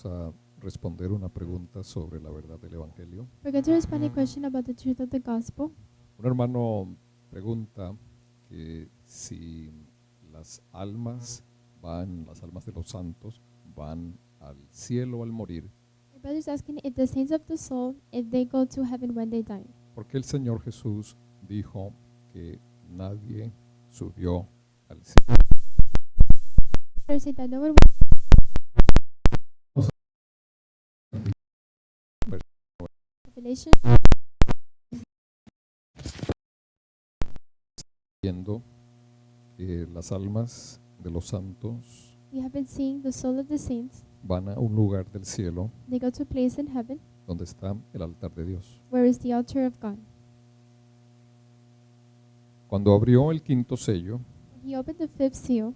a responder una pregunta sobre la verdad del Evangelio. We're going to respond to a question about the truth of the gospel. Un hermano pregunta que si las almas de los santos van al cielo al morir, My brother's asking if the saints of the soul, if they go to heaven when they die. porque el Señor Jesús dijo que nadie subió al cielo. They say that no one Revelation Viendo que las almas de los santos we have been seeing the soul of the saints. van a un lugar del cielo They go to a place in heaven donde está el altar de Dios. where is the altar of God. Cuando abrió el quinto sello, When he opened the fifth seal,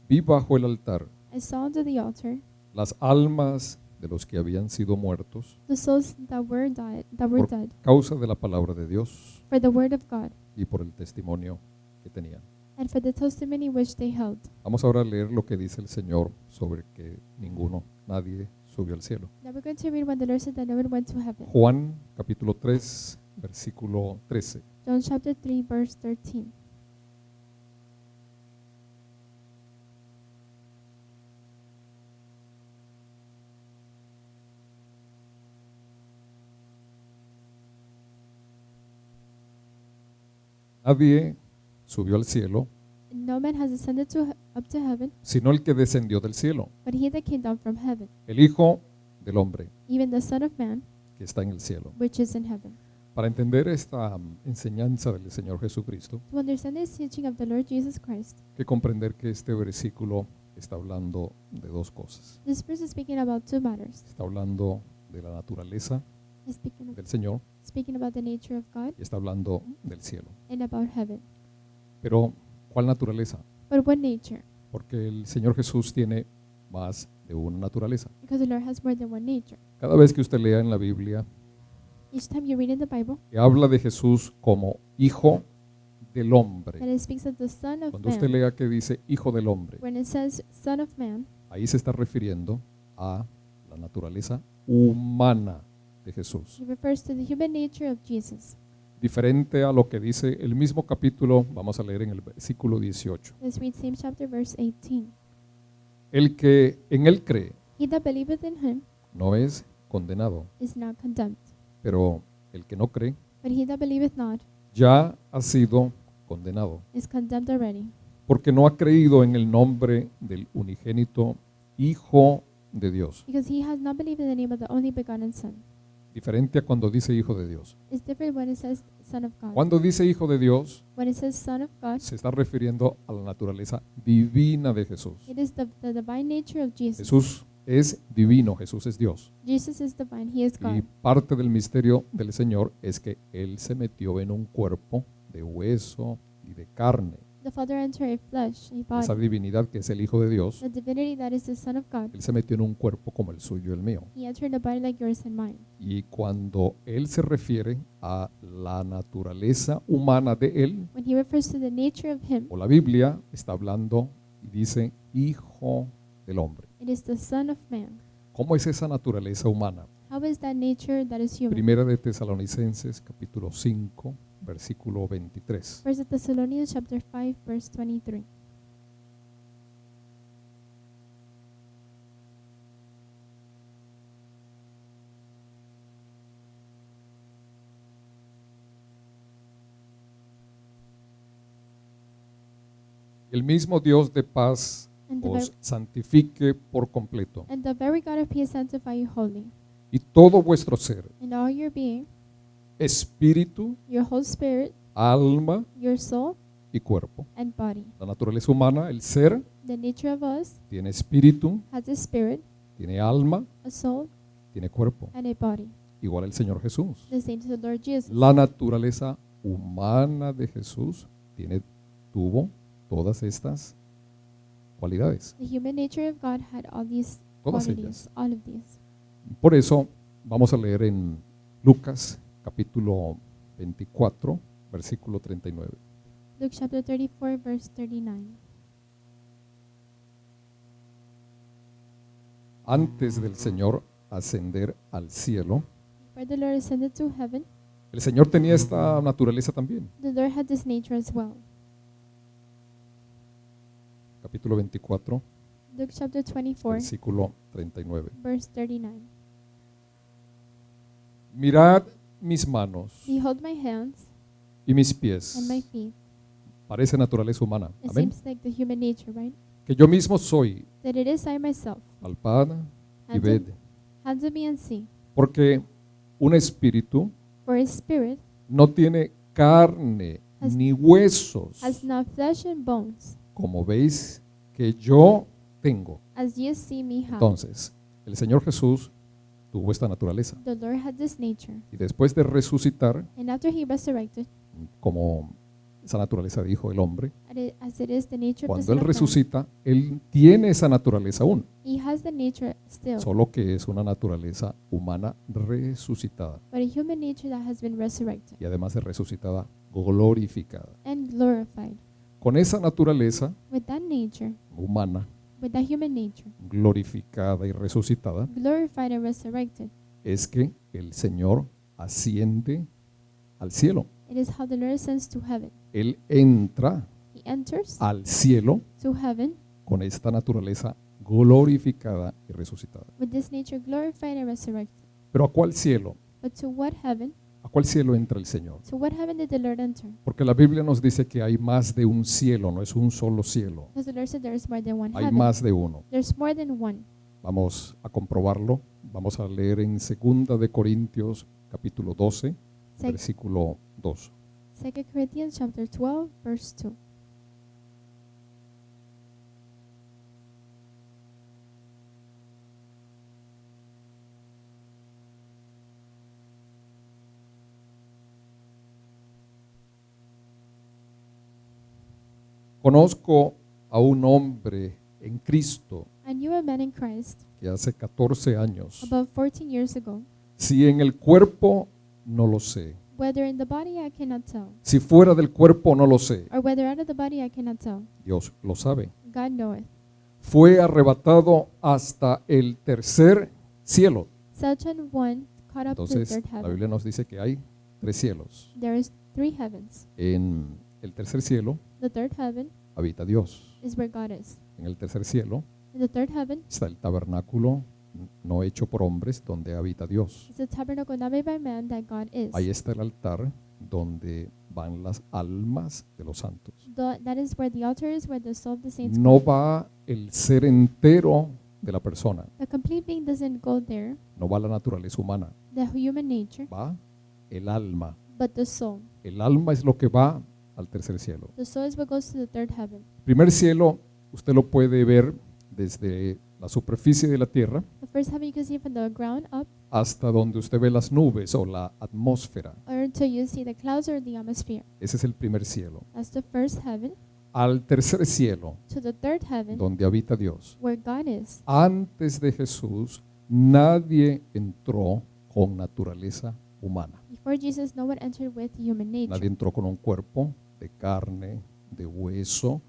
vi bajo el altar I saw under the altar las almas de los que habían sido muertos the souls that were por dead causa de la palabra de Dios for the word of God y por el testimonio que tenían. and for the testimony which they held. Vamos ahora a leer lo que dice el Señor sobre que nadie subió al cielo. Now we're going to read when the Lord said that no one went to heaven. Juan capítulo 3, versículo 13. John chapter 3, verse 13. Nadie subió al cielo, No man has ascended up to heaven, sino el que descendió del cielo, but he that came down from heaven, el Hijo del Hombre even the Son of Man, que está en el cielo. which is in heaven. Para entender esta enseñanza del Señor Jesucristo, To understand this teaching of the Lord Jesus Christ, hay que comprender que este versículo está hablando de dos cosas. this verse is speaking about two matters. Está hablando de la naturaleza It's del Señor speaking about the nature of God y está hablando del cielo. and about heaven. Pero, ¿cuál naturaleza? But what nature? Porque el Señor Jesús tiene más de una naturaleza. Because the Lord has more than one nature. Cada vez que usted lea en la Biblia Each time you read in the Bible que habla de Jesús como Hijo del that Hombre, it speaks of the Son of cuando usted Man, lea que dice Hijo del Hombre, when it says Son of Man, ahí se está refiriendo a la naturaleza humana de Jesús. it refers to the human nature of Jesus. Diferente a lo que dice el mismo capítulo, vamos a leer en el versículo 18. Let's read same chapter, verse 18. El que en él cree He that believeth in him no es condenado, is not condemned, pero el que no cree but he that believeth not ya ha sido condenado, is condemned already, porque no ha creído en el nombre del unigénito Hijo de Dios. because he has not believed in the name of the only begotten Son. Diferente a cuando dice Hijo de Dios. It's different when it says Son of God. Cuando dice Hijo de Dios, When it says Son of God, se está refiriendo a la naturaleza divina de Jesús. it is the divine nature of Jesus. Jesús es divino, Jesús es Dios. Jesus is divine, he is Y God. parte del misterio del Señor es que Él se metió en un cuerpo de hueso y de carne. The Father entered a flesh, a Esa body. divinidad que es el Hijo de Dios, The divinity that is the Son of God, Él se metió en un cuerpo como el suyo y el mío. he entered a body like yours and mine. Y cuando Él se refiere a la naturaleza humana de Él, When he refers to the nature of him, o la Biblia está hablando y dice Hijo del Hombre. it is the Son of Man. ¿Cómo es esa naturaleza humana? How is that nature that is human? Primera de Tesalonicenses capítulo 5, versículo 23. First of Thessalonians chapter 5, verse 23. El mismo Dios de paz And the, os ver- santifique por completo, and the very God of peace sanctify you wholly. y todo vuestro ser, And all your being, espíritu, your whole spirit, alma your soul, y cuerpo. and body. La naturaleza humana, el ser, The nature of us tiene espíritu, has a spirit, tiene alma, a soul, tiene cuerpo. and a body. Igual el Señor Jesús. The same to the Lord Jesus. La naturaleza humana de Jesús tuvo todas estas cualidades. The human nature of God had all these Todas qualities, ellas. all of these. Por eso vamos a leer en Lucas capítulo 24, versículo 39. Luke chapter 34, verse 39. Antes del Señor ascender al cielo, Before the Lord ascended to heaven, el Señor tenía esta naturaleza también. the Lord had this nature as well. Capítulo 24, Luke chapter 24, versículo 39. verse 39. Mirad mis manos Behold my hands y mis pies. and my feet. Parece naturaleza humana. It Amén. seems like the human nature, right? Que yo mismo soy. That it is I myself. Palpad y ved. Handle me and see. Porque un espíritu For his spirit no tiene carne Has- ni huesos, has not flesh and bones, como veis que yo tengo. as ye see me have. Entonces, el Señor Jesús tuvo esta naturaleza. The Lord had this nature. Y después de resucitar, And after he resurrected, como esa naturaleza dijo el hombre, as it is the nature of the cuando Son Él of Man, resucita, Él tiene esa naturaleza aún, he has the nature still, solo que es una naturaleza humana resucitada but a human nature that has been resurrected y además de resucitada, glorificada. and glorified. Con esa naturaleza With that nature, humana, with that human nature, glorificada y resucitada, glorified and resurrected, es que el Señor asciende al cielo. it is how the Lord ascends to heaven. Él entra He enters al cielo to heaven con esta naturaleza glorificada y resucitada. with this nature glorified and resurrected. Pero ¿a cuál cielo? But to what heaven? ¿A cuál cielo entra el Señor? To what heaven did the Lord enter? Porque la Biblia nos dice que hay más de un cielo, no es un solo cielo. Because the Lord said there is more than one Hay heaven. más de uno. There's more than one. Vamos a comprobarlo. Vamos a leer en 2 de Corintios capítulo 12, Sec- versículo 2. 2 Corinthians chapter 12, verse 2. Conozco a un hombre en Cristo I knew a man in Christ que hace 14 años, about 14 years ago. si en el cuerpo no lo sé, Whether in the body I cannot tell, si fuera del cuerpo no lo sé, or whether out of the body I cannot tell. Dios lo sabe. God knoweth. Fue arrebatado hasta el tercer cielo. Such an one caught up to the Entonces, third la heaven. Biblia nos dice que hay 3 cielos. There is 3 heavens. En el tercer cielo The third heaven habita Dios. is where God is. En el tercer cielo In the third heaven está el tabernáculo no hecho por hombres donde habita Dios. is the tabernacle not made by man that God is. Ahí está el altar donde van las almas de los santos. That is where the altar is, where the soul of the saints No go. va el ser entero de la persona, The complete being doesn't go there, no va la naturaleza humana, the human nature, va el alma. but the soul. El alma es lo que va al tercer cielo. The soul is what goes to the third heaven. Primer cielo, usted lo puede ver desde la superficie de la tierra The first heaven you can see from the ground up, hasta donde usted ve las nubes o la atmósfera. or until you see the clouds or the atmosphere. Ese es el primer cielo. That's the first heaven. Al tercer cielo, To the third heaven, donde habita Dios. where God is. Antes de Jesús, nadie entró con naturaleza humana. Before Jesus, no one entered with human Nadie nature. entró con un cuerpo de carne, de hueso,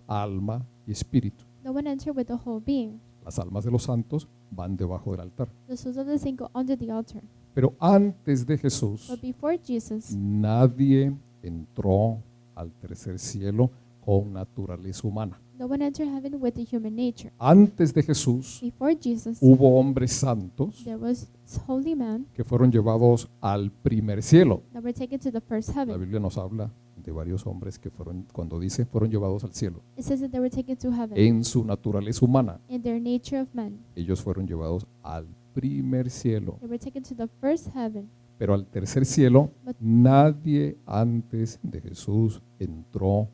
alma y espíritu. No one entered with the whole being. Las almas de los santos van debajo del altar. The souls of the saints go under the altar. Pero antes de Jesús, But before Jesus, nadie entró al tercer cielo con naturaleza humana. no one entered heaven with the human nature. Antes de Jesús, Before Jesus, hubo hombres santos there was holy men que fueron llevados al primer cielo. that were taken to the first La heaven. Biblia nos habla de varios hombres que fueron, cuando dice fueron llevados al cielo, It says that they were taken to heaven en su naturaleza humana, in their nature of men. ellos fueron llevados al primer cielo. They were taken to the first heaven. Pero al tercer cielo, But- nadie antes de Jesús entró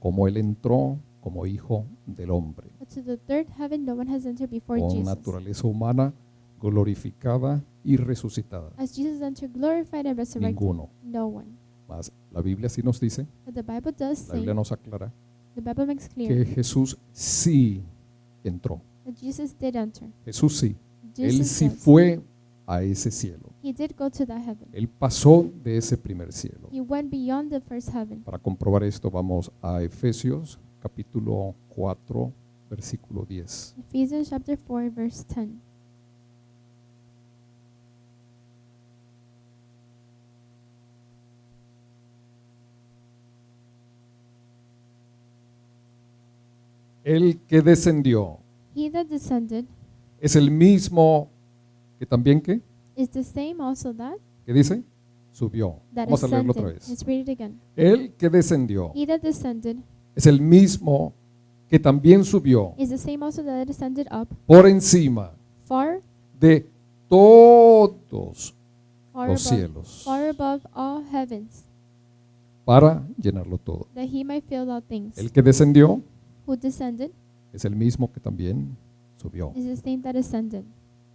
como Él entró, como hijo del hombre, But to the third heaven, no one has entered before con Jesus. naturaleza humana, glorificada y resucitada. As Jesus entered glorified and resurrected, Ninguno. no one. Mas la Biblia sí nos dice, But the Bible does la say, Biblia nos aclara, the Bible makes que clear Jesús sí entró. that Jesus did enter. Jesús sí. Él Jesus sí does. fue a ese cielo. He did go to that heaven. Él pasó de ese primer cielo. He went beyond the first heaven. Para comprobar esto, vamos a Efesios capítulo 4, versículo 10. Ephesians chapter 4, verse 10. El que descendió He that descended es el mismo que también ¿qué? is the same also that ¿Qué dice? Subió. that Vamos a leerlo otra ascended. vez. Let's read it again. El que descendió He that descended es el mismo que también subió is the same also that ascended up por encima far, de todos far los above, cielos far above all heavens, para llenarlo todo. that he might fill all things. El que descendió Who descended es el mismo que también subió is the same that ascended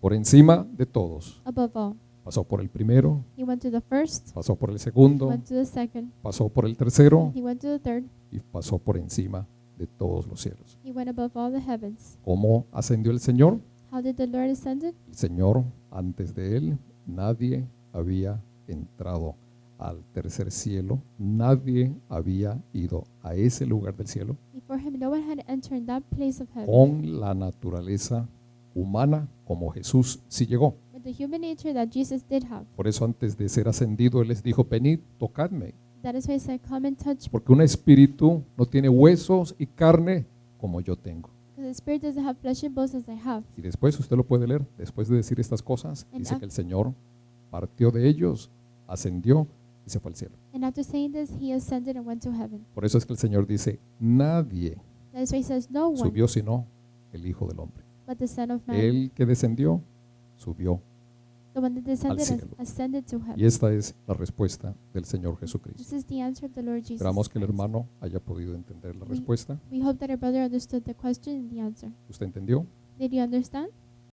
por encima de todos. above all. Pasó por el primero, He went to the first, pasó por el he segundo, went to the second, pasó por el tercero he went to the third, y pasó por encima de todos los cielos. he went above all the heavens. ¿Cómo ascendió el Señor? How did the Lord ascend? El Señor, antes de él, nadie había entrado al tercer cielo, nadie había ido a ese lugar del cielo Before him, no one had entered that place of heaven. con la naturaleza humana como Jesús sí llegó. With the human nature that Jesus did have. Por eso antes de ser ascendido, Él les dijo, venid, tocadme, That is why he said, come and touch me. porque un espíritu no tiene huesos y carne como yo tengo. Because the spirit doesn't have flesh and bones as I have. Y después usted lo puede leer, después de decir estas cosas, And dice af- que el Señor partió de ellos, ascendió y se fue al cielo. And after saying this, he ascended and went to heaven. Por eso es que el Señor dice, nadie That is why he says, no one subió sino el Hijo del Hombre. but the Son of Man. El que descendió, subió. The one that descended cielo. ascended to heaven. Y esta es la respuesta del Señor Jesucristo. This is the answer of the Lord Jesus Esperamos que el Christ. hermano haya podido entender la We- respuesta. We hope that our brother understood the question and the answer. ¿Usted entendió? Did you understand?